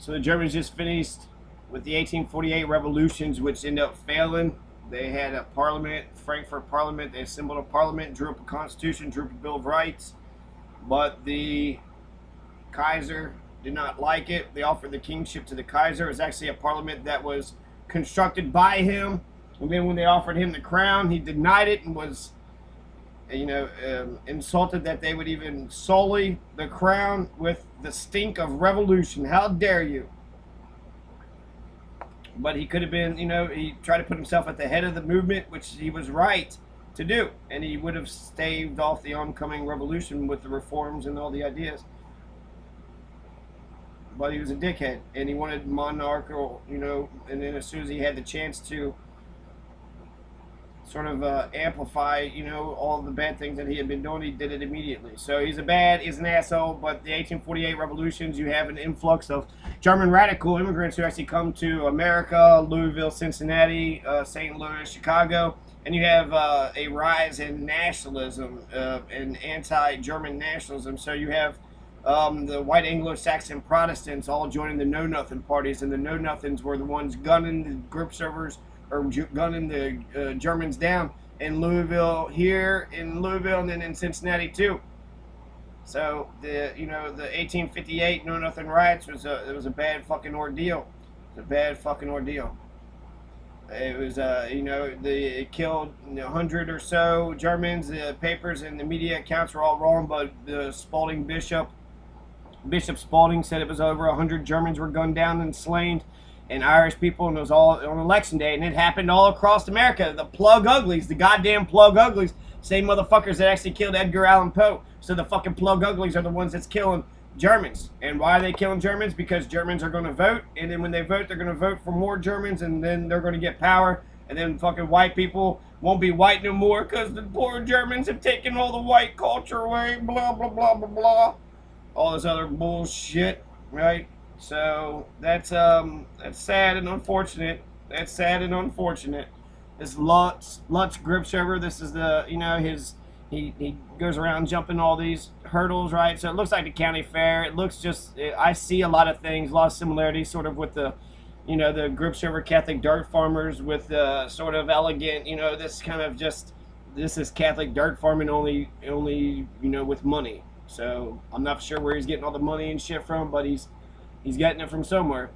So the Germans just finished with the 1848 revolutions, which ended up failing. They had a parliament, Frankfurt Parliament. They assembled a parliament, drew up a constitution, drew up a Bill of Rights. But the Kaiser did not like it. They offered the kingship to the Kaiser. It was actually a parliament that was constructed by him. And then when they offered him the crown, he denied it and was, insulted that they would even sully the crown with the stink of revolution. How dare you? But he could have been, he tried to put himself at the head of the movement, which he was right to do. And he would have staved off the oncoming revolution with the reforms and all the ideas. But he was a dickhead, and he wanted monarchical, and then as soon as he had the chance to sort of amplify, all the bad things that he had been doing, he did it immediately. So he's an asshole, but the 1848 revolutions, you have an influx of German radical immigrants who actually come to America, Louisville, Cincinnati, St. Louis, Chicago, and you have a rise in nationalism and anti-German nationalism. So you have the white Anglo-Saxon Protestants all joining the Know-Nothing parties, and the Know-Nothings were the ones gunning the Gripshovers, or gunning the Germans down in Louisville, and then in Cincinnati too. So the 1858 Know-Nothing riots was a bad fucking ordeal. It was a bad fucking ordeal. It was it killed 100 or so Germans. The papers and the media accounts were all wrong, but the Spalding Bishop Spalding said it was over 100 Germans were gunned down and slain, and Irish people, and it was all on election day, and it happened all across America. The plug uglies, the goddamn plug uglies, same motherfuckers that actually killed Edgar Allan Poe. So the fucking plug uglies are the ones that's killing Germans. And why are they killing Germans? Because Germans are going to vote, and then when they vote, they're going to vote for more Germans, and then they're going to get power, and then fucking white people won't be white no more because the poor Germans have taken all the white culture away, blah, blah, blah, blah, blah. All this other bullshit, right? So that's sad and unfortunate. That's sad and unfortunate. This Lutz Gripshover, this is the, he goes around jumping all these hurdles, right? So it looks like the county fair. It looks I see a lot of things, a lot of similarities sort of with the, the Gripshover Catholic dirt farmers with the sort of elegant, this kind of this is Catholic dirt farming only, with money. So I'm not sure where he's getting all the money and shit from, but he's getting it from somewhere.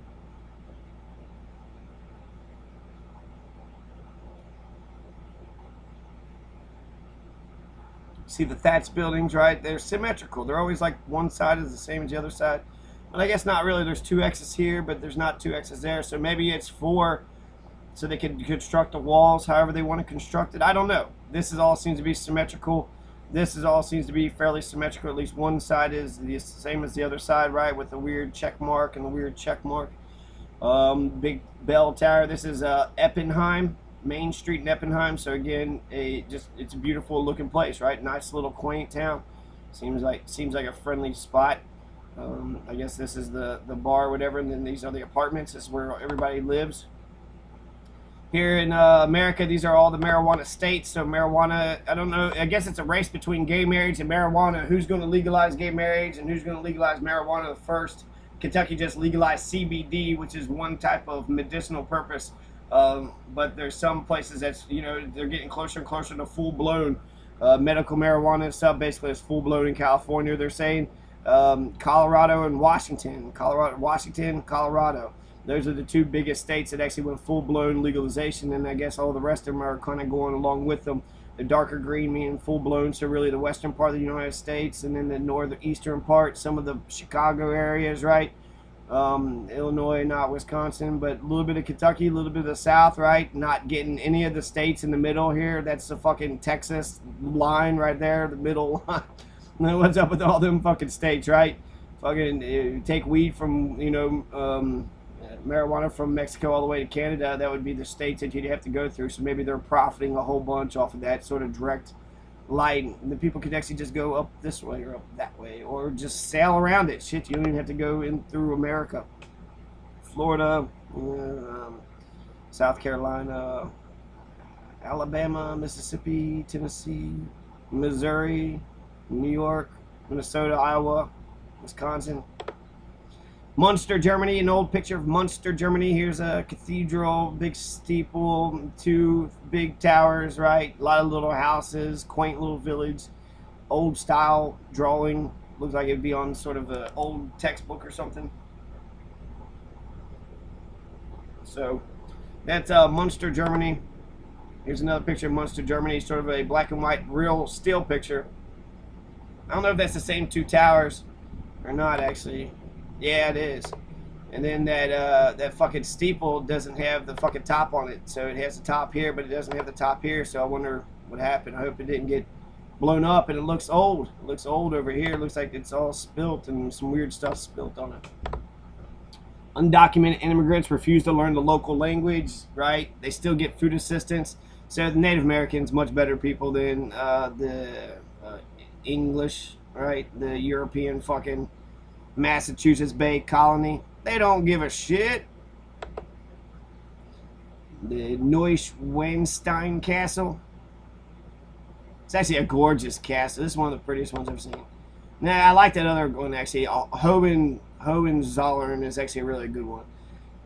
See the thatch buildings, right? They're symmetrical. They're always like one side is the same as the other side. But I guess not really. There's 2 X's here, but there's not 2 X's there. So maybe it's 4 so they can construct the walls however they want to construct it. I don't know. This all seems to be symmetrical. This all seems to be fairly symmetrical. At least one side is the same as the other side, right? With the weird check mark and the weird check mark. Big bell tower. This is Eppenheim, Main Street in Eppenheim. So again, it's a beautiful looking place, right? Nice little quaint town. Seems like a friendly spot. I guess this is the bar or whatever, and then these are the apartments. This is where everybody lives. Here in America, these are all the marijuana states. So marijuana, I don't know, I guess it's a race between gay marriage and marijuana. Who's going to legalize gay marriage and who's going to legalize marijuana first? Kentucky just legalized CBD, which is one type of medicinal purpose. But there's some places that's, they're getting closer and closer to full-blown medical marijuana stuff. Basically, it's full-blown in California, they're saying. Colorado and Washington. Colorado. Those are the 2 biggest states that actually went full-blown legalization, and I guess all the rest of them are kind of going along with them. The darker green meaning full-blown, so really the western part of the United States, and then the northeastern part, some of the Chicago areas, right? Illinois, not Wisconsin, but a little bit of Kentucky, a little bit of the South, right? Not getting any of the states in the middle here. That's the fucking Texas line right there, the middle line. What's up with all them fucking states, right? Fucking take weed from, marijuana from Mexico all the way to Canada. That would be the states that you'd have to go through. So maybe they're profiting a whole bunch off of that sort of direct line. And the people could actually just go up this way or up that way, or just sail around it. Shit, you don't even have to go in through America. Florida, South Carolina, Alabama, Mississippi, Tennessee, Missouri, New York, Minnesota, Iowa, Wisconsin. Munster, Germany, an old picture of Munster, Germany. Here's a cathedral, big steeple, 2 big towers, right? A lot of little houses, quaint little village, old style drawing. Looks like it'd be on sort of an old textbook or something. So that's Munster, Germany. Here's another picture of Munster, Germany, sort of a black and white, real still picture. I don't know if that's the same 2 towers or not, actually. Yeah, it is. And then that fucking steeple doesn't have the fucking top on it. So it has the top here, but it doesn't have the top here. So I wonder what happened. I hope it didn't get blown up. And it looks old. It looks old over here. It looks like it's all spilt and some weird stuff spilt on it. Undocumented immigrants refuse to learn the local language, right? They still get food assistance. So the Native Americans, much better people than the English, right? The European fucking Massachusetts Bay Colony. They don't give a shit. The Neuschwanstein Castle. It's actually a gorgeous castle. This is one of the prettiest ones I've seen. Nah, I like that other one actually. Hohenzollern is actually a really good one.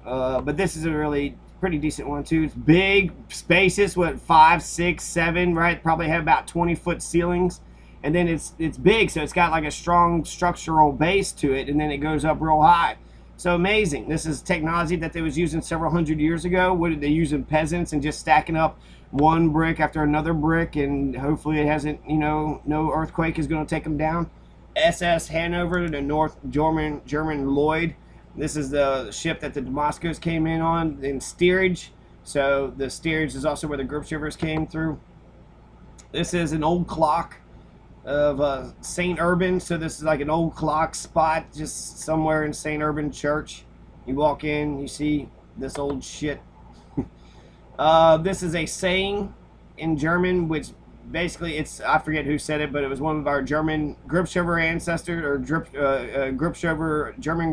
But this is a really pretty decent one too. It's big, spacious, what, 5, 6, 7, right? Probably have about 20-foot ceilings. And then it's big, so it's got like a strong structural base to it, and then it goes up real high. So amazing. This is technology that they was using several hundred years ago. What did they use in peasants and just stacking up one brick after another brick, and hopefully it hasn't, you know, no earthquake is going to take them down. SS Hanover, the North German Lloyd. This is the ship that the Damascus came in on in steerage. So the steerage is also where the Gripshovers came through. This is an old clock of St. Urban. So this is like an old clock spot just somewhere in St. Urban Church. You walk in, you see this old shit. This is a saying in German, which basically it's, I forget who said it, but it was one of our German Gripshover ancestors, or German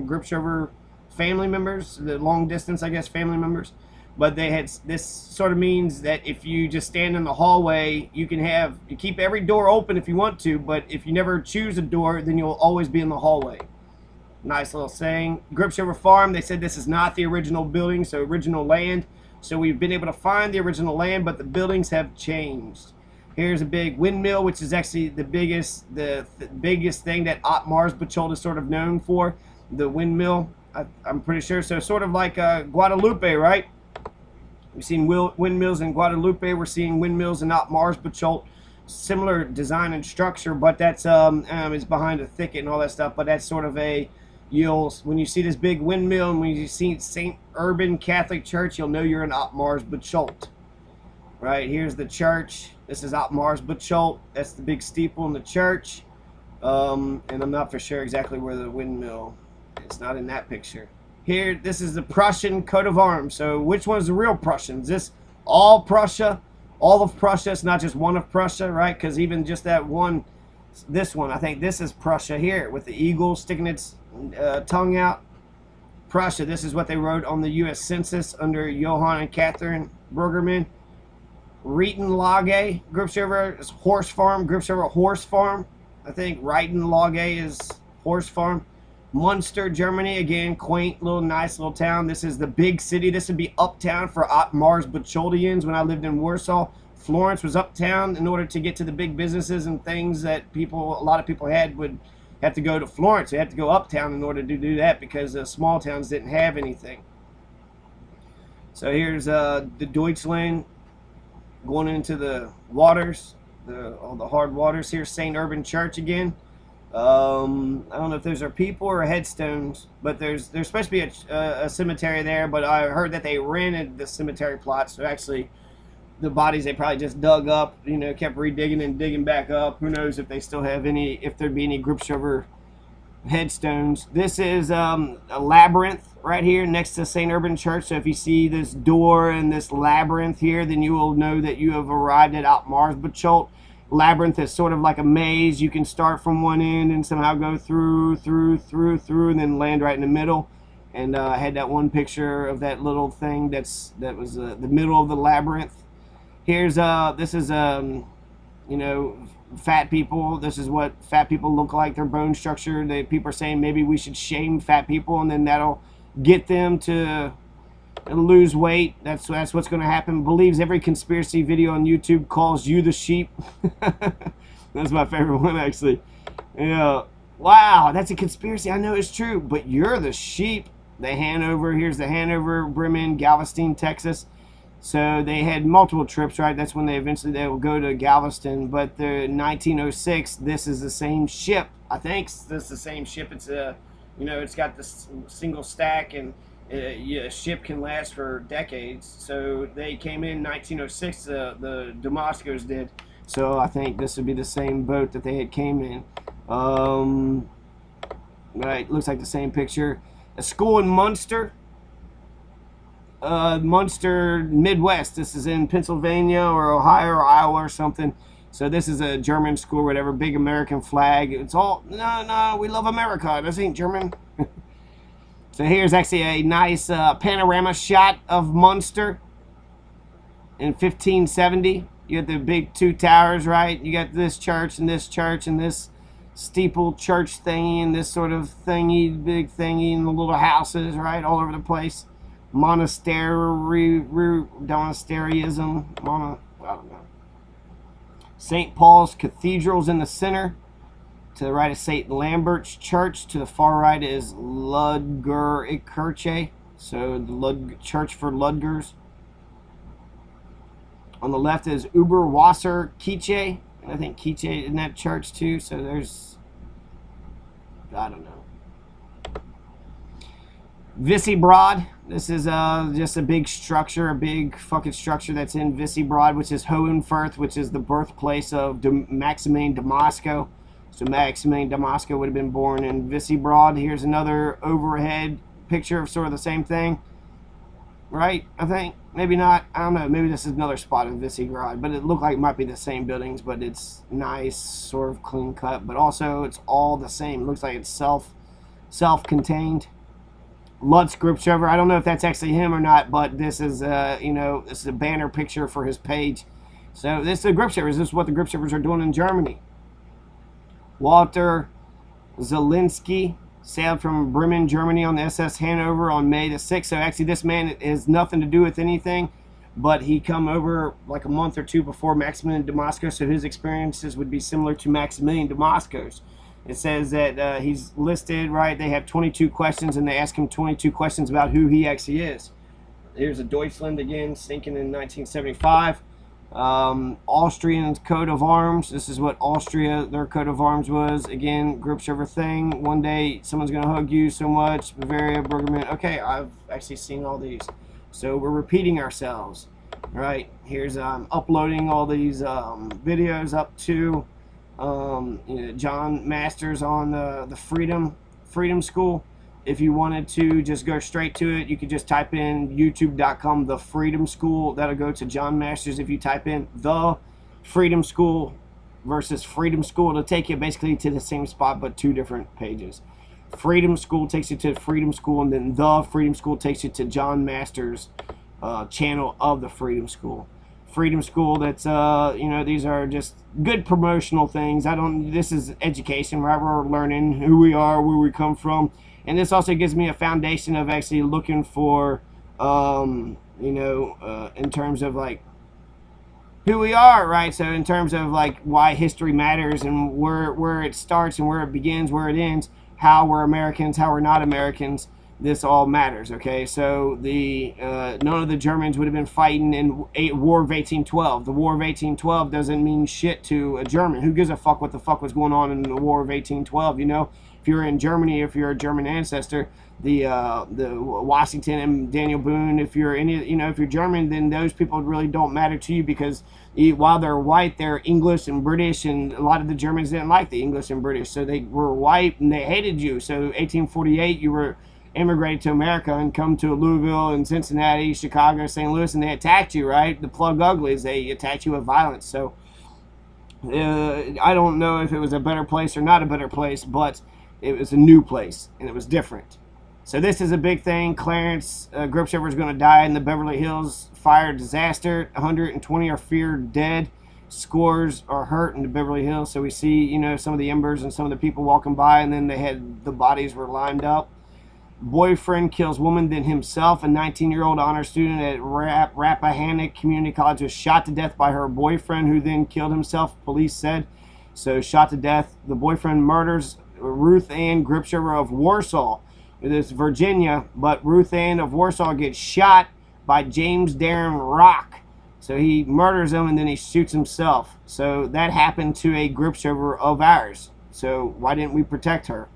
Gripshover family members, the long distance, I guess, family members. But they had, this sort of means that if you just stand in the hallway, you keep every door open if you want to, but if you never choose a door, then you'll always be in the hallway. Nice little saying. Gripshover Farm, they said this is not the original building, so original land. So we've been able to find the original land, but the buildings have changed. Here's a big windmill, which is actually the biggest thing that Mars Bachold is sort of known for. The windmill, I'm pretty sure. So sort of like Guadalupe, right? We've seen windmills in Guadalupe. We're seeing windmills in Mars Bachold. Similar design and structure, but that's it's behind a thicket and all that stuff. But that's sort of a, when you see this big windmill and when you see St. Urban Catholic Church, you'll know you're in Mars Bachold. Right, here's the church. This is Mars Bachold. That's the big steeple in the church. And I'm not for sure exactly where the windmill, it's not in that picture. Here, this is the Prussian coat of arms. So which one's the real Prussian? Is this all Prussia? All of Prussia? It's not just one of Prussia, right? Because even just that one, this one, I think this is Prussia here with the eagle sticking its tongue out. Prussia, this is what they wrote on the U.S. Census under Johann and Catherine Brueggemann. Reitenlage, Gripshover is horse farm. Gripshover horse farm. I think Reitenlage is horse farm. Munster, Germany, again, quaint little nice little town. This is the big city. This would be uptown for Mars Bacholdians. When I lived in Warsaw, Florence was uptown. In order to get to the big businesses and things that a lot of people would have to go to Florence. They had to go uptown in order to do that because small towns didn't have anything. So here's the Deutschland going into the waters, all the hard waters. Here's St. Urban Church again. I don't know if those are people or headstones, but there's supposed to be a cemetery there, but I heard that they rented the cemetery plot, so actually the bodies they probably just dug up, you know, kept redigging and digging back up. Who knows if they still have any, if there'd be any Gripshover headstones. This is a labyrinth right here next to St. Urban Church. So if you see this door and this labyrinth here, then you will know that you have arrived at Mars Bachold. Labyrinth is sort of like a maze. You can start from one end and somehow go through, and then land right in the middle. And I had that one picture of that little thing that was the middle of the labyrinth. Here's this is you know, fat people. This is what fat people look like, their bone structure. People are saying maybe we should shame fat people, and then that'll get them to lose weight. That's what's going to happen. Believes every conspiracy video on YouTube, calls you the sheep. That's my favorite one, actually. Yeah. Wow, that's a conspiracy. I know it's true, but you're the sheep. The Hanover, here's the Hanover, Bremen, Galveston, Texas. So they had multiple trips, right? That's when they will go to Galveston. But the 1906, this is the same ship. I think this is the same ship. It's it's got this single stack, and a ship can last for decades. So they came in 1906. The Damascus did. So I think this would be the same boat that they had came in. Right, looks like the same picture. A school in Munster, Munster, Midwest. This is in Pennsylvania or Ohio or Iowa or something. So this is a German school, whatever. Big American flag. It's all no. We love America. This ain't German. So here's actually a nice panorama shot of Munster in 1570. You got the big two towers, right? You got this church and this steeple church thingy and this sort of thingy, big thingy, and the little houses, right, all over the place. Monasteryism, I don't know. St. Paul's Cathedral's in the center. To the right is St. Lambert's Church. To the far right is Ludgerkirche, so the church for Ludgers. On the left is Oberwasser Kieche. I think Kieche in that church too. So there's, I don't know. Visibrod. This is just a big structure, a big fucking structure that's in Visibrod, which is Hohenfurth, which is the birthplace of Maximilian Damasco. So Maximilian Damasco would have been born in Visibrod. Here's another overhead picture of sort of the same thing. Right, I think. Maybe not. I don't know. Maybe this is another spot in Visigrad. But it looked like it might be the same buildings. But it's nice, sort of clean cut. But also, it's all the same. It looks like it's self-contained. Lutz Gripshover. I don't know if that's actually him or not. But this is, this is a banner picture for his page. So this is the Gripshovers. This is what the Gripshovers are doing in Germany. Walter Zielinski sailed from Bremen, Germany on the SS Hanover on May the 6th. So actually this man has nothing to do with anything, but he come over like a month or two before Maximilian Damasco, so his experiences would be similar to Maximilian Damasco's. It says that he's listed, right, they have 22 questions, and they ask him 22 questions about who he actually is. Here's a Deutschland again, sinking in 1975. Austrian coat of arms. This is what Austria, their coat of arms was. Again, Gripshover thing. One day someone's gonna hug you so much. Bavaria, Bergman. Okay, I've actually seen all these, so we're repeating ourselves. Right, here's uploading all these videos up to John Masters on the Freedom School. If you wanted to just go straight to it, you could just type in youtube.com, The Freedom School. That'll go to John Masters. If you type in The Freedom School versus Freedom School, it'll take you basically to the same spot, but two different pages. Freedom School takes you to Freedom School, and then The Freedom School takes you to John Masters' channel of The Freedom School. Freedom School, that's, these are just good promotional things. This is education, right? We're learning who we are, where we come from. And this also gives me a foundation of actually looking for, in terms of like who we are, right? So in terms of like why history matters and where it starts and where it begins, where it ends, how we're Americans, how we're not Americans, this all matters, okay? So none of the Germans would have been fighting in War of 1812. The War of 1812 doesn't mean shit to a German. Who gives a fuck what the fuck was going on in the War of 1812, you know? If you're in Germany, if you're a German ancestor, the Washington and Daniel Boone, if you're if you're German, then those people really don't matter to you, because while they're white, they're English and British, and a lot of the Germans didn't like the English and British, so they were white and they hated you. So 1848, you were immigrated to America and come to Louisville and Cincinnati, Chicago, St. Louis, and they attacked you, right? The plug uglies, they attacked you with violence. So I don't know if it was a better place or not a better place, but it was a new place, and it was different. So this is a big thing. Clarence Gripshover is going to die in the Beverly Hills fire disaster. 120 are feared dead. scores are hurt in the Beverly Hills. So we see, you know, some of the embers and some of the people walking by, and then they had the bodies were lined up. Boyfriend kills woman, then himself. A 19-year-old honor student at Rappahannock Community College was shot to death by her boyfriend, who then killed himself, police said. So shot to death. The boyfriend murders Ruth Ann Gripshover of Warsaw. It is Virginia, but Ruth Ann of Warsaw gets shot by James Darren Rock. So he murders him and then he shoots himself. So that happened to a Gripshover of ours. So why didn't we protect her?